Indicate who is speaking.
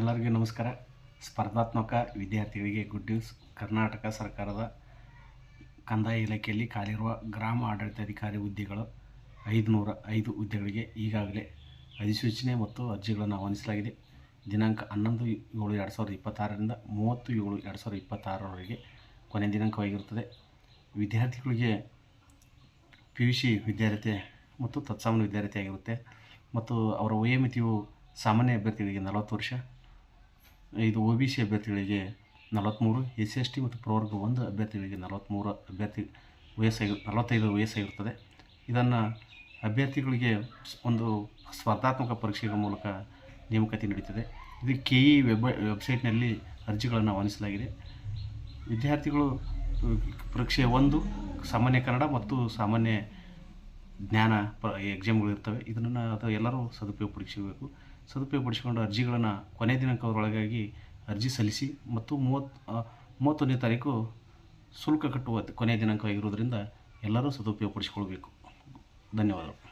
Speaker 1: ಎಲ್ಲರಿಗೂ ನಮಸ್ಕಾರ. ಸ್ಪರ್ಧಾತ್ಮಕ ವಿದ್ಯಾರ್ಥಿಗಳಿಗೆ ಗುಡ್ ನ್ಯೂಸ್. ಕರ್ನಾಟಕ ಸರ್ಕಾರದ ಕಂದಾಯ ಇಲಾಖೆಯಲ್ಲಿ ಖಾಲಿರುವ ಗ್ರಾಮ ಆಡಳಿತಾಧಿಕಾರಿ ಹುದ್ದೆಗಳು 505 ಹುದ್ದೆಗಳಿಗೆ ಈಗಾಗಲೇ ಅಧಿಸೂಚನೆ ಮತ್ತು ಅರ್ಜಿಗಳನ್ನು ಆಹ್ವಾನಿಸಲಾಗಿದೆ. ದಿನಾಂಕ 11/7/2026ರಿಂದ 30/7/2026ರವರೆಗೆ ಕೊನೆಯ ದಿನಾಂಕವಾಗಿರುತ್ತದೆ. ವಿದ್ಯಾರ್ಥಿಗಳಿಗೆ PUC ವಿದ್ಯಾರ್ಥಿ ಮತ್ತು ತತ್ಸಾಮಾನ್ಯ ವಿದ್ಯಾರ್ಥಿ ಆಗಿರುತ್ತೆ ಮತ್ತು ಅವರ ವಯೋಮಿತಿಯು ಸಾಮಾನ್ಯ ಅಭ್ಯರ್ಥಿಗಳಿಗೆ 40 ವರ್ಷ, ಇದು OBC ಅಭ್ಯರ್ಥಿಗಳಿಗೆ 43, SC/ST ಮತ್ತು ಪ್ರವರ್ಗ 1 ಅಭ್ಯರ್ಥಿಗಳಿಗೆ 45 ವಯಸ್ಸಾಗಿರುತ್ತದೆ. ಇದನ್ನು ಅಭ್ಯರ್ಥಿಗಳಿಗೆ ಒಂದು ಸ್ಪರ್ಧಾತ್ಮಕ ಪರೀಕ್ಷೆಗಳ ಮೂಲಕ ನೇಮಕಾತಿ ನಡೀತದೆ. ಇದು KE ವೆಬ್ಸೈಟ್ನಲ್ಲಿ ಅರ್ಜಿಗಳನ್ನು ಆಹ್ವಾನಿಸಲಾಗಿದೆ. ವಿದ್ಯಾರ್ಥಿಗಳು ಪರೀಕ್ಷೆ 1 ಸಾಮಾನ್ಯ ಕನ್ನಡ ಮತ್ತು ಸಾಮಾನ್ಯ ಜ್ಞಾನ ಎಕ್ಸಾಮ್ಗಳು ಇರ್ತವೆ. ಇದನ್ನು ಎಲ್ಲರೂ ಸದುಪಯೋಗಪಡಿಸಬೇಕು. ಸದುಪಯೋಗಪಡಿಸಿಕೊಂಡು ಅರ್ಜಿಗಳನ್ನು ಕೊನೆಯ ದಿನಾಂಕದೊಳಗಾಗಿ ಅರ್ಜಿ ಸಲ್ಲಿಸಿ ಮತ್ತು 31ನೇ ತಾರೀಕು ಶುಲ್ಕ ಕಟ್ಟುವ ಕೊನೆಯ ದಿನಾಂಕವಾಗಿರುವುದರಿಂದ ಎಲ್ಲರೂ ಸದುಪಯೋಗಪಡಿಸಿಕೊಳ್ಬೇಕು. ಧನ್ಯವಾದಗಳು.